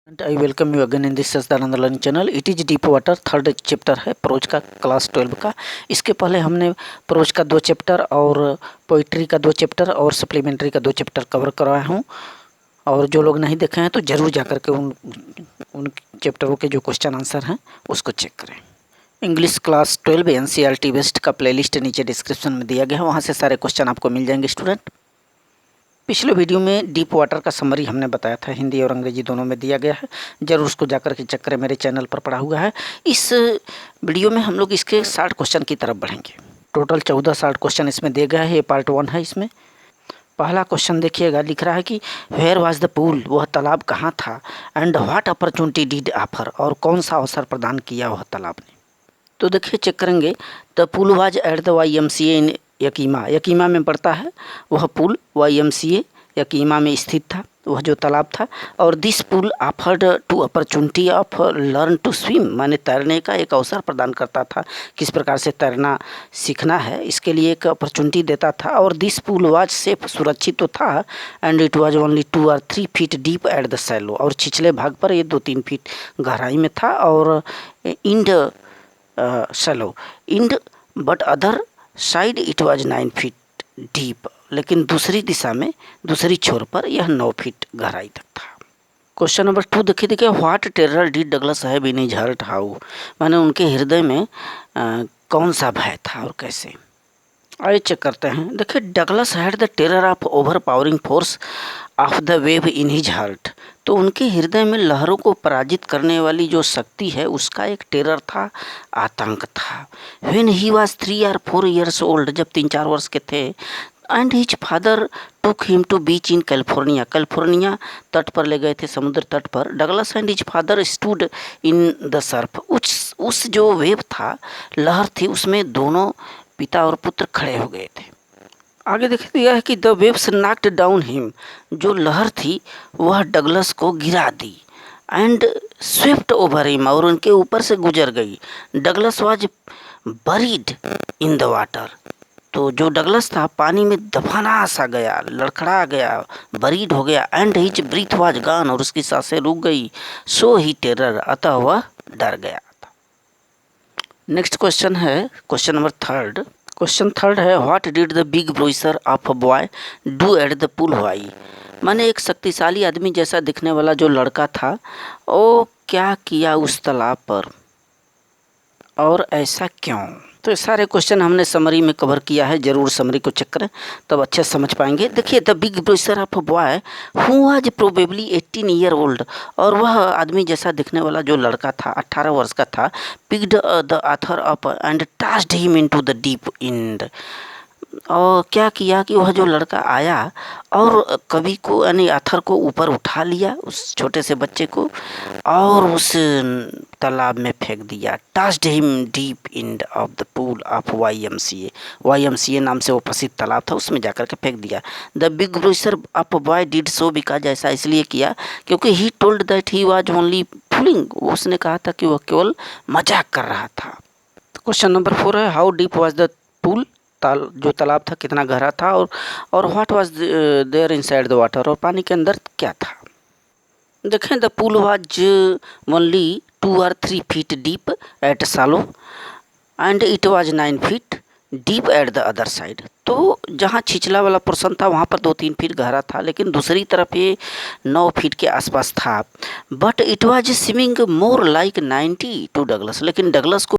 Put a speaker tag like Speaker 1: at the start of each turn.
Speaker 1: And I welcome you again in this Sachchidanand learning channel. It is deep water, third chapter है pros का, class 12 का। इसके पहले हमने प्रोज का 2 चैप्टर और पोइट्री का 2 चैप्टर और सप्लीमेंट्री का 2 चैप्टर कवर करवाया हूँ। और जो लोग नहीं देखे हैं तो ज़रूर जाकर के उन चैप्टरों के जो क्वेश्चन आंसर हैं उसको चेक करें। इंग्लिश क्लास 12 NCERT बेस्ड का प्लेलिस्ट नीचे डिस्क्रिप्शन में दिया गया है, वहाँ से सारे क्वेश्चन आपको मिल जाएंगे स्टूडेंट। पिछले वीडियो में डीप वाटर का समरी हमने बताया था, हिंदी और अंग्रेजी दोनों में दिया गया है, ज़रूर उसको जाकर के चेक करें, मेरे चैनल पर पड़ा हुआ है। इस वीडियो में हम लोग इसके 60 क्वेश्चन की तरफ बढ़ेंगे। टोटल 14 60 क्वेश्चन इसमें दिए गए हैं। ये पार्ट 1 है। इसमें पहला क्वेश्चन देखिएगा, लिख रहा है कि वेयर वाज द पूल, वह तालाब कहाँ था, and what opportunity did offer, और कौन सा अवसर प्रदान किया वह तालाब ने। तो देखिए चेक करेंगे, the pool was at the YMCA इन यकीमा, यकीमा में पड़ता है वह पुल, YMCA यकीमा में स्थित था वह जो तालाब था। और this pool offered to opportunity of learn to swim, माने तैरने का एक अवसर प्रदान करता था, किस प्रकार से तैरना सीखना है इसके लिए एक अपॉर्चुनिटी देता था। और दिस पुल वाज सेफ, सुरक्षित तो था, and it was only 2 or 3 feet deep at the shallow, और छिछले भाग पर ये 2-3 फीट गहराई में था। और end shallow end but other side it was 9 feet deep, लेकिन दूसरी दिशा में दूसरी छोर पर यह 9 फीट गहराई तक था। क्वेश्चन नंबर 2 देखिए, what terror did Douglas have in his heart how, माने उनके हृदय में कौन सा भय था और कैसे। आइए चेक करते हैं। देखिए, Douglas had the terror of over powering force of the wave in his heart, तो उनके हृदय में लहरों को पराजित करने वाली जो शक्ति है उसका एक टेरर था, आतंक था। When he was 3 or 4 years old, जब 3-4 वर्ष के थे, and his father took him to beach in California, California तट पर ले गए थे, समुद्र तट पर। Douglas and his father stood in the surf, उस जो वेव था, लहर थी, उसमें दोनों पिता और पुत्र खड़े हो गए थे। आगे देख दिया है कि the waves knocked down him, जो लहर थी वह डगलस को गिरा दी, एंड स्विफ्ट ओवर हिम, और उनके ऊपर से गुजर गई। Douglas was buried in the water, तो जो डगलस था पानी में दफना सा गया, लड़खड़ा गया, बरीड हो गया। And his breath was gone, और उसकी सांसें रुक गई। सो ही टेरर, अतः वह डर गया था। नेक्स्ट क्वेश्चन है क्वेश्चन नंबर 3। क्वेश्चन 3 है, what did the big brother of a boy do at the pool why, माने एक शक्तिशाली आदमी जैसा दिखने वाला जो लड़का था वो क्या किया उस तालाब पर, और ऐसा क्यों। तो ये सारे क्वेश्चन हमने समरी में कवर किया है, जरूर समरी को चेक करें तब अच्छे से समझ पाएंगे। देखिए, the big brother of a boy who was probably 18 year old, और वह आदमी जैसा दिखने वाला जो लड़का था 18 वर्ष का था, picked the author up and tossed him into the deep and, और क्या किया कि वह जो लड़का आया और कवि को यानी आथर को ऊपर उठा लिया, उस छोटे से बच्चे को, और उस तालाब में फेंक दिया। Tossed him deep end of the pool of YMCA, YMCA नाम से वो प्रसिद्ध तालाब था, उसमें जाकर के फेंक दिया। The big brother of boy did so because, ऐसा इसलिए किया क्योंकि he told that he was only fooling, उसने कहा था कि वह केवल मजाक कर रहा था। क्वेश्चन नंबर 4 है, how deep was the pool, जो तालाब था कितना गहरा था, और what was there inside the water, और पानी के अंदर क्या था। देखें, the pool was only 2 or 3 feet deep at shallow, and it was 9 feet deep at the other side, तो जहाँ छिछला वाला पोर्शन था वहाँ पर 2-3 फीट गहरा था, लेकिन दूसरी तरफ ये 9 फीट के आसपास था। But it was swimming more like 90 to Douglas, लेकिन डगलस को